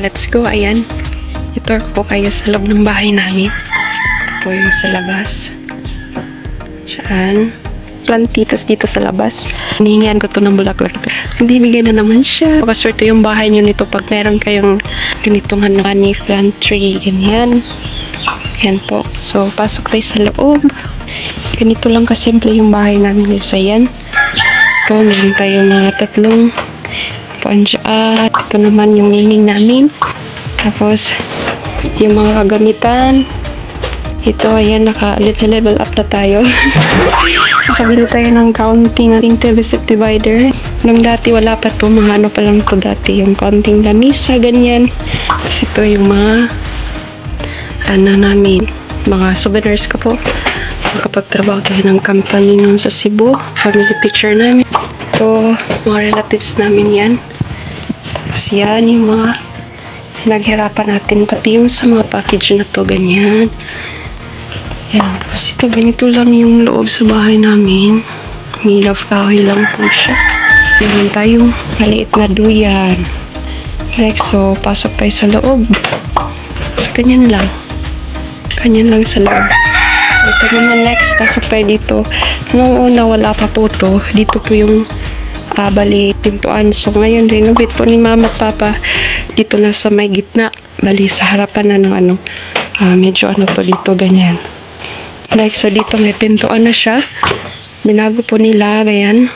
Let's go. Ayan. Ito po kayo sa loob ng bahay namin. Ito po yung sa labas. Diyan. Plantitas dito sa labas. Hinihingian ko to ng bulaklak. Hindi bigay na naman siya. Makaswerte yung bahay nyo nito pag meron kayong ganitong honey plant tree. Ganyan. Yan po. So, pasok tayo sa loob. Ganito lang kasimple yung bahay namin. So, yan. Ito, meron tayong mga tatlong at ito naman yung lining namin. Tapos yung mga kagamitan ito, ayan, naka-level up na tayo. Nakabili tayo ng counting TV divider. Nung dati wala pa to, mga ano pa lang to dati, yung counting lamisa, ganyan. Tapos ito yung mga ano namin, mga souvenirs ko po. Nakapagtrabaho tayo ng company nun sa Cebu. Family picture namin. Ito, mga relatives namin yan. Tapos yan, yung mga naghirapan natin. Pati yung sa mga package na to, ganyan. Yan. Tapos ito, ganito lang yung loob sa bahay namin. Milaw kahoy lang po siya. Yan tayong maliit na duyan. Next, so, pasok tayo sa loob. So, ganyan lang. Ganyan lang sa loob. Ito naman next, pasok tayo dito. Noong una, wala pa po to. Dito po yung bali pintuan. So ngayon renovate po ni mama at papa dito na sa may gitna, bali sa harapan na ng ano, medyo ano to dito, ganyan. Like, so dito may pintuan na siya, binago po nila, ganyan.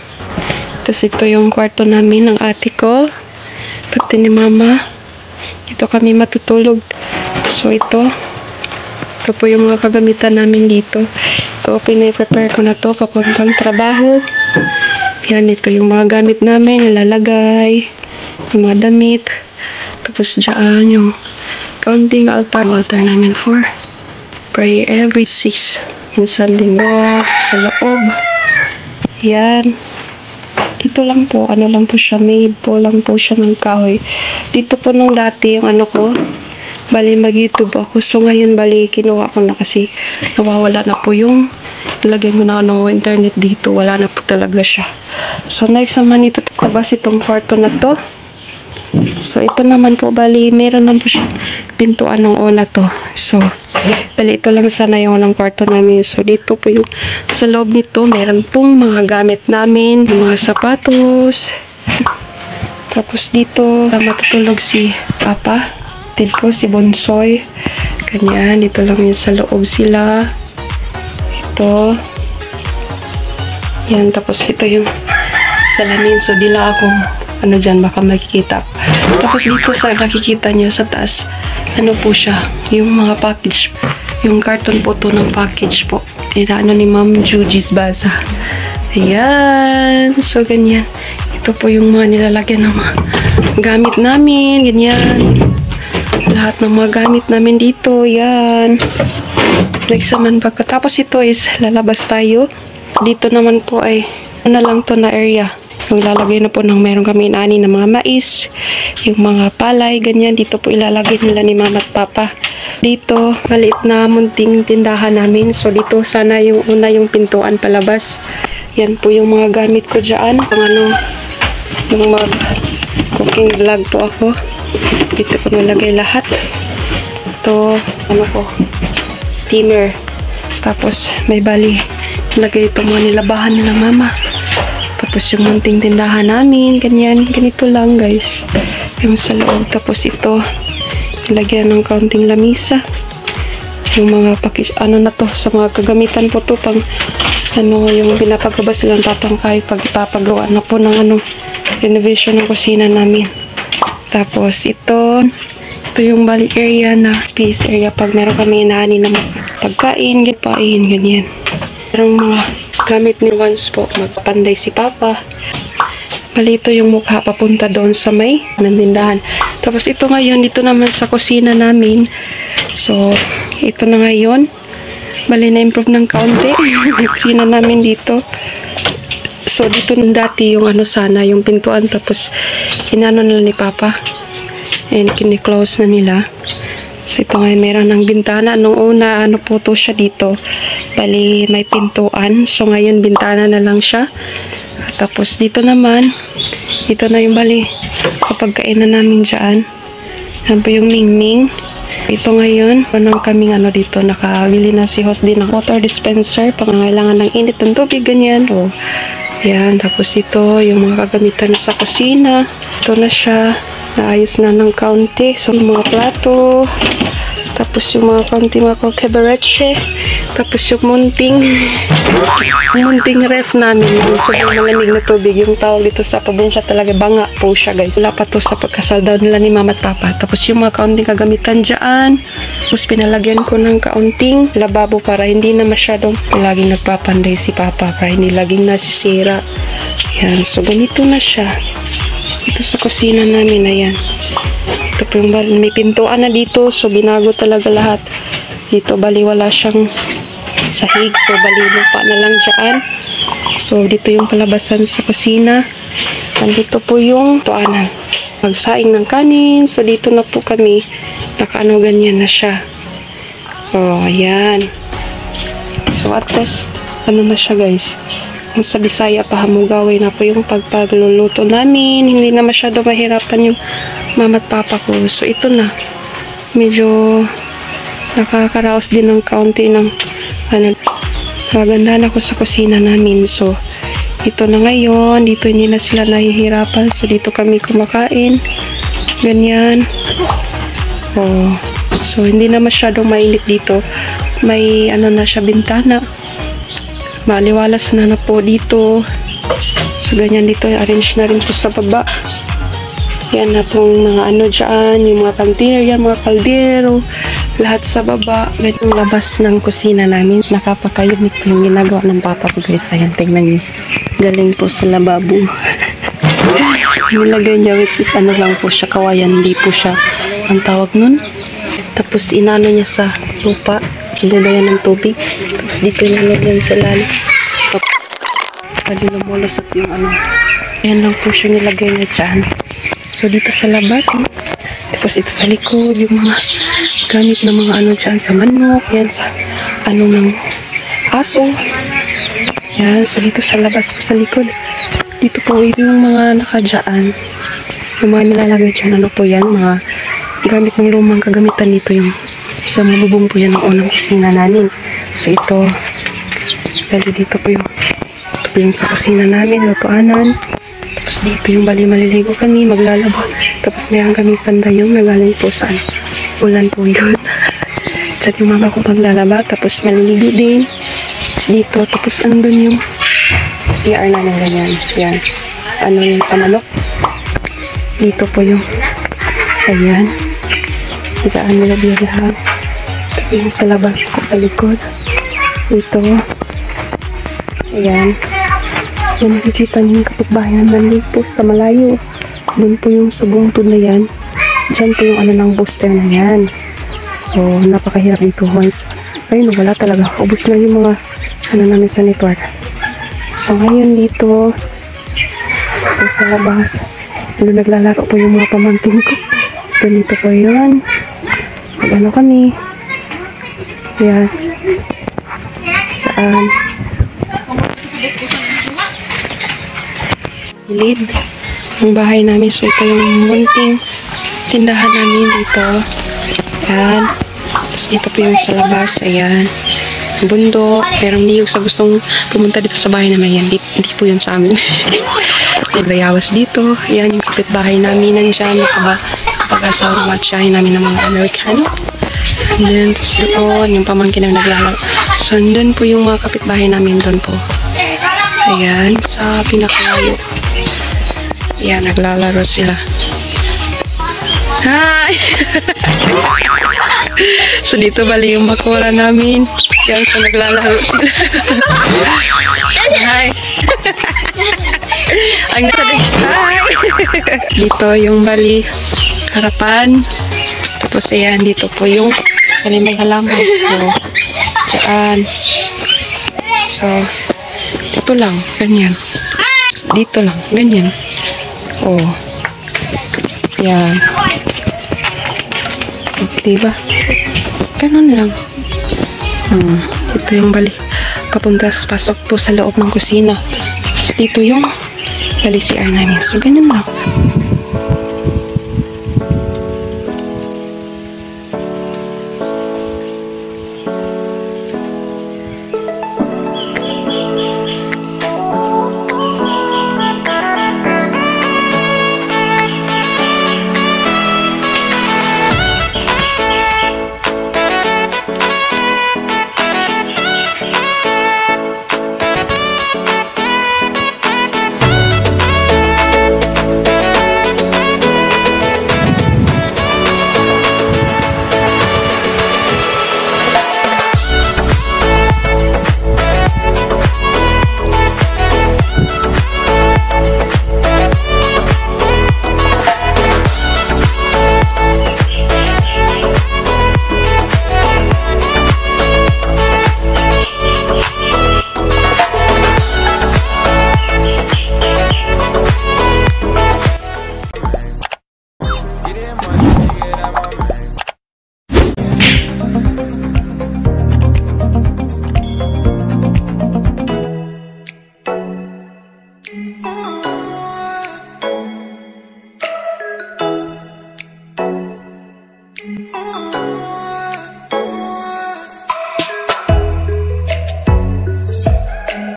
Tapos ito yung kwarto namin ng ate ko, pati ni mama. Dito kami matutulog. So ito po yung mga kagamitan namin dito. Ito, pinaprepare ko na to papuntang trabaho. Yan, ito yung mga gamit namin, nilalagay, yung mga damit. Tapos dyan, yung counting altar namin for pray every 6. Minsan linggo, sa loob. Yan. Dito lang po, ano lang po siya, made po lang po siya ng kahoy. Dito po nung dati, yung ano ko, bali mag-YouTube ako. So ngayon, bali kinuha ko na kasi nawawala na po yung ilagay mo na ano, internet dito. Wala na po talaga siya. So next naman ito, tabas itong kwarto na to. So ito naman po, bali meron lang po siya pintuan ng una to. So bali ito lang sana yung unang kwarto namin. So dito po yung sa loob nito, meron pong mga gamit namin, mga sapatos. Tapos dito matutulog si papa. Dito si Bonsoy. Ganyan, dito lang yung sa loob sila. Ito. Yan, tapos ito yung salamin. So, dila akong ano dyan, baka makikita. Tapos dito sa nakikita nyo sa taas, ano po siya, yung mga package. Yung carton po to ng package po. Ano ni Ma'am Juji's Baza. Ayan. So, ganyan. Ito po yung mga nilalagyan ng mga gamit namin. Ganyan. Lahat ng mga gamit namin dito. Yan. Next naman, pagkatapos ito is lalabas tayo. Dito naman po ay ano lang to na area. Yung lalagay na po ng meron kami ani na mga mais, yung mga palay, ganyan. Dito po ilalagay nila ni mama at papa. Dito, maliit na munting tindahan namin. So, dito sana yung una yung pintuan palabas. Yan po yung mga gamit ko dyan. Yung mag-cooking vlog po ako. Dito ko nalagay lahat. Ito, steamer. Tapos, may bali. Nalagay ito mga nilabahan nila mama. Tapos, yung munting tindahan namin. Ganyan. Ganito lang, guys. Yung sa loob. Tapos, ito. Nilagyan ng kaunting lamisa. Yung mga ano na to, sa mga kagamitan po to pang ano, yung pinapagabas silang tatangkay pag ipapagawa na po ng ano, renovation ng kusina namin. Tapos ito yung bali area na space area pag meron kami inaani na pagkain, ganyan. Merong mga gamit ni once po, magpanday si Papa. Bali ito yung mukha papunta doon sa may nantindahan. Tapos ito ngayon, dito naman sa kusina namin. So, ito na ngayon. Bali na-improve ng kaunti. Kusina namin dito. So, dito dati yung ano sana, yung pintuan. Tapos, inano nila ni Papa. And kini-close na nila. So, ito ngayon, meron ng bintana. Nung una, ano po to siya dito. Bali, may pintuan. So, ngayon, bintana na lang siya. Tapos, dito naman, ito na yung bali. Kapag kainan namin dyan. Yan po yung mingming. Ito ngayon, nang kaming ano dito, nakabili na si host din ng water dispenser. Pangangailangan ng init ng tubig, ganyan. O, yan. Tapos, ito, yung mga kagamitan sa kusina. Ito na siya. Naayos na ng kaunti. So, yung mga plato. Tapos, yung mga kaunti mga kebereche. Tapos, yung munting ref namin. Yung sobrang malamig na tubig. Yung tawag dito sa probinsya talaga, banga po siya, guys. Wala pa to sa pagkasal daw nila ni Mama at Papa. Tapos, yung mga kaunting kagamitan dyan. Tapos, pinalagyan ko ng kaunting lababo para hindi na masyadong laging nagpapanday si Papa. Para hindi laging nasisira. Yan. So, ganito na siya. Ito sa kusina namin, ayan. Ito po yung may pintuan na dito. So, binago talaga lahat. Dito, bali wala siyang sahig. So, bali lupa na lang dyan. So, dito yung palabasan sa kusina. Nandito po yung tuanan. Magsaing ng kanin. So, dito na po kami. Nakaano ganyan na siya. Oh, ayan. So, at least, ano na siya, guys. Kung sa Bisaya pa hamugaway na po yung pagpagluluto namin. Hindi na masyado mahirapan yung Mama at Papa ko. So, ito na. Medyo nakakaraos din ng kaunti ng ano, magandahan ako sa kusina namin. So, ito na ngayon. Dito hindi na sila nahihirapan. So, dito kami kumakain. Ganyan. Oh. So, hindi na masyadong mainit dito. May ano na siya, bintana. Maliwalas na na po dito. So, ganyan dito. Arrange na rin po sa baba. Yan na pong mga ano dyan. Yung mga kantina yan, mga kaldero. Lahat sa baba. Ganyan yung labas ng kusina namin. Nakapakayunit po yung ginagawa ng Papa ko, guys. Ayan, tingnan nyo. Galing po sa lababo. Nilagay niya, which is ano lang po siya, kawayan. Hindi po siya ang tawag nun. Tapos, inano niya sa lupa. Sinulayan ng tubig. Tapos dito nalagyan sa lalim. Tapos lumulosot yung ano. Ayan lang po siya nilagay niya dyan. So dito sa labas. Tapos ito sa likod. Yung mga gamit na mga ano dyan sa manok. Yan sa ano ng aso. Yan. So dito sa labas po sa likod. Dito po yung mga nakadyan. Yung mga nilalagay dyan. Ano po yan? Mga gamit ng lumang kagamitan dito yung sa malubong po yan ng unang kusina namin. So ito, bali dito po yung sa kusina namin, lutuanan. Tapos dito yung bali maliligo kami, maglalaba. Tapos meron kami sandayong nagaling po sa ulan po yun. At yung mama ko paglalaba, tapos maliligo din. Dito, tapos andun yung CR namin ganyan. Yan, ano yung sa manok. Dito po yung, ayan. Diyan nilagay lahat. Yung sa labas ko sa likod. Ito. Ayan. Yung nakikita niyo yung kapitbahay na nandun po sa malayo. Doon po yung sa bungtod na yan. Diyan po yung ano ng booster na yan. So, napakahirap dito. Ayun, wala talaga. Ubus na yung mga ano namin sa network. So, ngayon dito. So, sa labas. Doon naglalaro po yung mga pamangkin ko. Ganito po yun. Ano kami. Yan. Saan. Gilid. Ang bahay namin. So, ito yung munting tindahan namin dito. Yan. Tapos dito po yung sa labas. Ayan. Bundok. Pero hindi yung sa gustong pumunta dito sa bahay naman yan. Hindi po yun sa amin. Naglayawas dito. Ayan yung kapitbahay namin. Nandyan. Pag-asawa at siyahin namin ng mga Amerikano. Then, tapos doon, yung pamangkin na naglalaro. So, doon po yung mga kapitbahay namin doon po. Ayan, sa pinakalayo. Ayan, naglalaro sila. Hi! So, dito bali yung bakura namin. Yan, so naglalaro sila. Hi! Ang sabi, hi! Dito yung bali, harapan. Tapos, ayan, dito po yung kalimang halaman. So, dyan. So, dito lang, ganyan. Dito lang, ganyan. Oh. Yan. Diba? Ganun lang. Ito yung bali. Papuntas, pasok po sa loob ng kusina. Tapos dito yung bali CR namin. So, ganun lang.